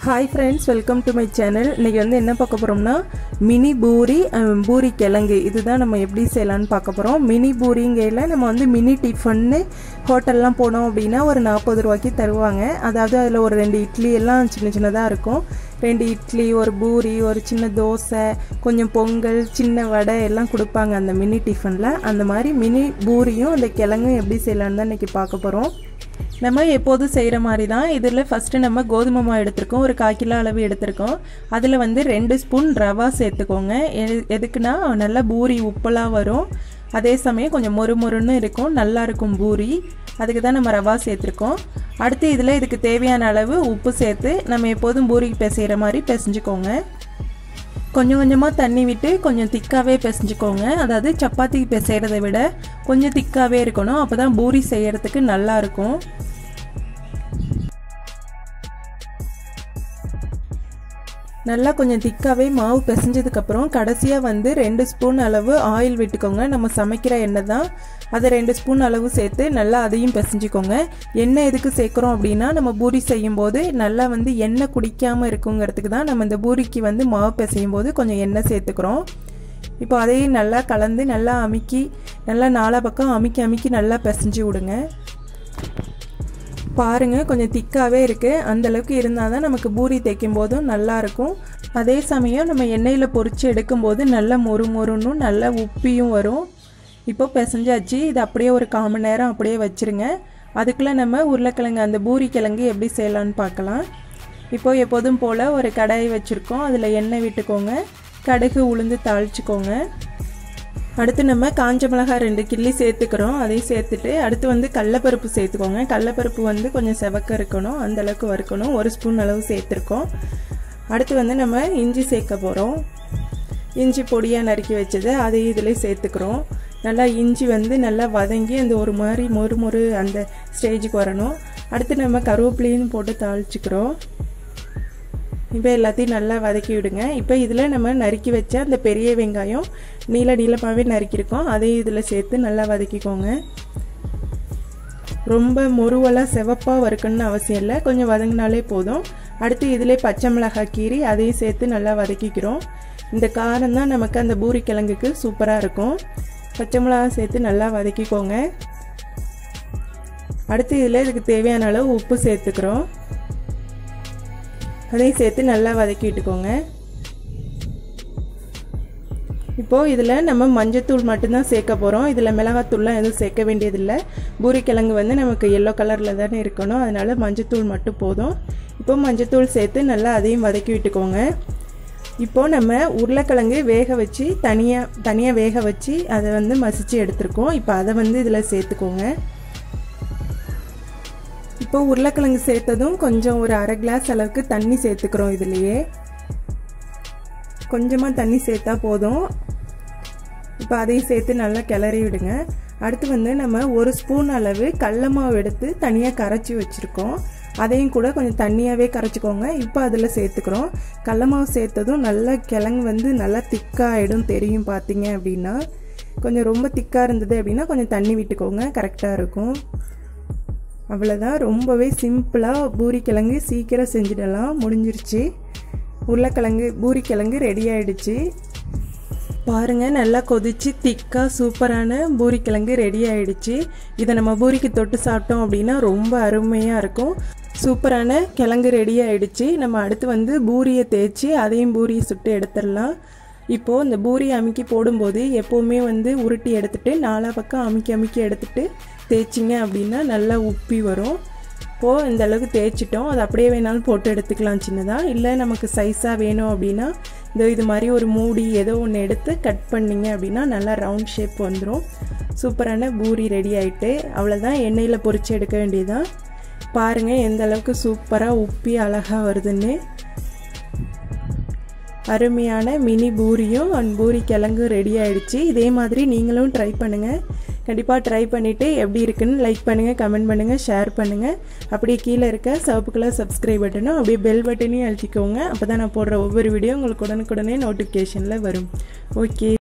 Hi friends, welcome to my channel. இன்னைக்கு வந்து என்ன பார்க்க போறோம்னா மினி பூரி பூரி கிழங்கு இதுதான் நம்ம எப்படி செய்யலாம்னு பார்க்க போறோம். மினி பூரிங்கேல நம்ம வந்து மினி டிஃபன் ஹோட்டல்லாம் போனோம் அப்படினா ஒரு 40 ரூபாய்க்கு தருவாங்க. அதாவது அதுல ஒரு 2 இட்லி எல்லாம் சின்னதா இருக்கும். 2 இட்லி, ஒரு பூரி, ஒரு சின்ன தோசை, கொஞ்சம் பொங்கல், சின்ன வடை எல்லாம் கொடுப்பாங்க அந்த மினி டிஃபன்ல. அந்த மாதிரி மினி பூரியும் அந்த கிழங்கும் எப்படி செய்யலாம்னு தான் இன்னைக்கு பார்க்க போறோம். நம்ம எப்போது செய்கிற மாதிரி தான். இதில் ஃபஸ்ட்டு நம்ம கோதுமை மாவு எடுத்துருக்கோம், ஒரு 1/4 கிலோ அளவு எடுத்துருக்கோம். அதில் வந்து 2 ஸ்பூன் ரவா சேர்த்துக்கோங்க. எதுக்குன்னா நல்லா பூரி உப்பெல்லாம் வரும், அதே சமயம் கொஞ்சம் மொறுமொறுன்னு இருக்கும், நல்லாயிருக்கும் பூரி. அதுக்கு தான் நம்ம ரவா சேர்த்துருக்கோம். அடுத்து இதில் இதுக்கு தேவையான அளவு உப்பு சேர்த்து நம்ம எப்போதும் பூரிக்கு பிசைகிற மாதிரி பிசைஞ்சுக்கோங்க. கொஞ்சம் கொஞ்சமாக தண்ணி விட்டு கொஞ்சம் திக்காகவே பிசைஞ்சுக்கோங்க. அதாவது சப்பாத்திக்கு பிசைகிறத விட கொஞ்சம் திக்காகவே இருக்கணும், அப்போ தான் பூரி செய்கிறதுக்கு நல்லாயிருக்கும். நல்லா கொஞ்சம் திக்காகவே மாவு பிசைஞ்சதுக்கப்புறம் கடைசியாக வந்து 2 ஸ்பூன் அளவு ஆயில் விட்டுக்கோங்க. நம்ம சமைக்கிற எண்ணெய் தான், அதை 2 ஸ்பூன் அளவு சேர்த்து நல்லா அதையும் பிசைஞ்சிக்கோங்க. எண்ணெய் எதுக்கு சேர்க்குறோம் அப்படின்னா நம்ம பூரி செய்யும் போது நல்லா வந்து எண்ணெய் குடிக்காமல் இருக்குங்கிறதுக்கு தான் நம்ம இந்த பூரிக்கு வந்து மாவு பிசையும் போது கொஞ்சம் எண்ணெய் சேர்த்துக்கிறோம். இப்போ அதையும் நல்லா கலந்து நல்லா அமுக்கி நல்லா நாலா பக்கம் அமுக்கி நல்லா பிசைஞ்சு விடுங்க. பாருங்கள், கொஞ்சம் திக்காகவே இருக்குது. அந்தளவுக்கு இருந்தால் தான் நமக்கு பூரி தைக்கும் போதும் நல்லாயிருக்கும். அதே சமயம் நம்ம எண்ணெயில் பொரித்து எடுக்கும்போது நல்லா மொறுன்னு நல்லா உப்பியும் வரும். இப்போ பிசைஞ்சாச்சு. இது அப்படியே ஒரு 1/4 மணி நேரம் அப்படியே வச்சுருங்க. அதுக்குள்ளே நம்ம உருளைக்கிழங்கு அந்த பூரி கிழங்கு எப்படி செய்யலான்னு பார்க்கலாம். இப்போது எப்போதும் போல் ஒரு கடாயை வச்சுருக்கோம். அதில் எண்ணெய் விட்டுக்கோங்க, கடுகு உளுந்து தாளிச்சுக்கோங்க. அடுத்து நம்ம காஞ்ச மிளகாய் 2 கிள்ளி சேர்த்துக்கிறோம். அதையும் சேர்த்துட்டு அடுத்து வந்து கடலைப்பருப்பு சேர்த்துக்கோங்க. கடலைப்பருப்பு வந்து கொஞ்சம் செவக்க இருக்கணும், அந்தளவுக்கு வறுக்கணும். 1 ஸ்பூன் அளவு சேர்த்துருக்கோம். அடுத்து வந்து நம்ம இஞ்சி சேர்க்க போகிறோம். இஞ்சி பொடியாக நறுக்கி வச்சது அதையும் இதில் சேர்த்துக்கிறோம். நல்லா இஞ்சி வந்து நல்லா வதங்கி அந்த ஒரு மாதிரி மொறு அந்த ஸ்டேஜுக்கு வரணும். அடுத்து நம்ம கருவேப்பிலையும் போட்டு தாளிச்சுக்கிறோம். இப்போ எல்லாத்தையும் நல்லா வதக்கி விடுங்க. இப்போ இதில் நம்ம நறுக்கி வச்ச அந்த பெரிய வெங்காயம் நீளமாகவே நறுக்கியிருக்கோம், அதையும் இதில் சேர்த்து நல்லா வதக்கிக்கோங்க. ரொம்ப முருவலாக செவப்பாக வறுக்கணும்னு அவசியம் இல்லை, கொஞ்சம் வதங்கினாலே போதும். அடுத்து இதிலே பச்சை மிளகாய் கீரி அதையும் சேர்த்து நல்லா வதக்கிக்கிறோம். இந்த காரம் தான் நமக்கு அந்த பூரி கிழங்குக்கு சூப்பராக இருக்கும். பச்சை மிளகாய் சேர்த்து நல்லா வதக்கிக்கோங்க. அடுத்து இதில் இதுக்கு தேவையான அளவு உப்பு சேர்த்துக்கிறோம். அதையும் சேர்த்து நல்லா வதக்கி விட்டுக்கோங்க. இப்போது இதில் நம்ம மஞ்சத்தூள் மட்டும்தான் சேர்க்க போகிறோம். இதில் மிளகாத்தூள்லாம் எதுவும் சேர்க்க வேண்டியதில்லை. பூரி கிழங்கு வந்து நமக்கு எல்லோ கலரில் தானே இருக்கணும், அதனால் மஞ்சத்தூள் மட்டும் போதும். இப்போ மஞ்சத்தூள் சேர்த்து நல்லா அதையும் வதக்கி விட்டுக்கோங்க. இப்போது நம்ம உருளைக்கிழங்கு வேக வச்சு தனியாக வேக வச்சு அதை வந்து மசிச்சு எடுத்துருக்கோம். இப்போ அதை வந்து இதில் சேர்த்துக்கோங்க. இப்போ உருளைக்கிழங்கு சேர்த்ததும் கொஞ்சம் ஒரு 1/2 கிளாஸ் அளவுக்கு தண்ணி சேர்த்துக்கிறோம். இதுலேயே கொஞ்சமாக தண்ணி சேர்த்தா போதும். இப்போ அதையும் சேர்த்து நல்லா கிளறி விடுங்க. அடுத்து வந்து நம்ம 1 ஸ்பூன் அளவு கடல மாவு எடுத்து தனியாக கரைச்சி வச்சுருக்கோம். அதையும் கூட கொஞ்சம் தண்ணியாகவே கரைச்சிக்கோங்க. இப்போ அதில் சேர்த்துக்கிறோம். கடல மாவு சேர்த்ததும் நல்லா கிழங்கு வந்து நல்லா திக்காகிடும் தெரியும். பார்த்தீங்க அப்படின்னா கொஞ்சம் ரொம்ப திக்காக இருந்தது அப்படின்னா கொஞ்சம் தண்ணி விட்டுக்கோங்க, கரெக்டாக இருக்கும். அவ்வளோதான், ரொம்பவே சிம்பிளாக பூரி கிழங்கு சீக்கிரம் செஞ்சிடலாம். முடிஞ்சிருச்சு. உருளைக்கிழங்கு பூரி கிழங்கு ரெடி ஆகிடுச்சு. பாருங்கள், நல்லா கொதிச்சு திக்காக சூப்பரான பூரி கிழங்கு ரெடி ஆகிடுச்சு. இதை நம்ம பூரிக்கு தொட்டு சாப்பிட்டோம் அப்படின்னா ரொம்ப அருமையாக இருக்கும். சூப்பரான கிழங்கு ரெடி ஆகிடுச்சு. நம்ம அடுத்து வந்து பூரியை தேய்ச்சி அதையும் பூரியை சுட்டு எடுத்துடலாம். இப்போது இந்த பூரி அமுக்கி போடும்போது எப்போவுமே வந்து உருட்டி எடுத்துகிட்டு நாலா பக்கம் அமுக்கி எடுத்துகிட்டு தேய்ச்சிங்க அப்படின்னா நல்லா உப்பி வரும். இப்போது இந்த அளவுக்கு தேய்ச்சிட்டோம். அது அப்படியே வேணாலும் போட்டு எடுத்துக்கலாம் சின்னதாக. இல்லை நமக்கு சைஸாக வேணும் அப்படின்னா இது மாதிரி ஒரு மூடி ஏதோ ஒன்று எடுத்து கட் பண்ணிங்க அப்படின்னா நல்லா ரவுண்ட் ஷேப் வந்துடும். சூப்பரான பூரி ரெடி ஆகிட்டு அவ்வளோதான், எண்ணெயில் பொரித்து எடுக்க வேண்டியதுதான். பாருங்கள் எந்த அளவுக்கு சூப்பராக உப்பி அழகாக வருதுன்னு. அருமையான மினி பூரியும் பூரி கிழங்கு ரெடி ஆகிடுச்சு. இதே மாதிரி நீங்களும் ட்ரை பண்ணுங்கள். கண்டிப்பாக ட்ரை பண்ணிவிட்டு எப்படி இருக்குன்னு லைக் பண்ணுங்கள், கமெண்ட் பண்ணுங்கள், ஷேர் பண்ணுங்கள். அப்படியே கீழே இருக்க சிவப்பு கலர் சப்ஸ்கிரைப் பட்டனும் அப்படியே பெல் பட்டனையும் அழுத்திக்கோங்க. அப்போ தான் நான் போடுற ஒவ்வொரு வீடியோ உங்களுக்கு உடனுக்குடனே நோட்டிஃபிகேஷனில் வரும். ஓகே.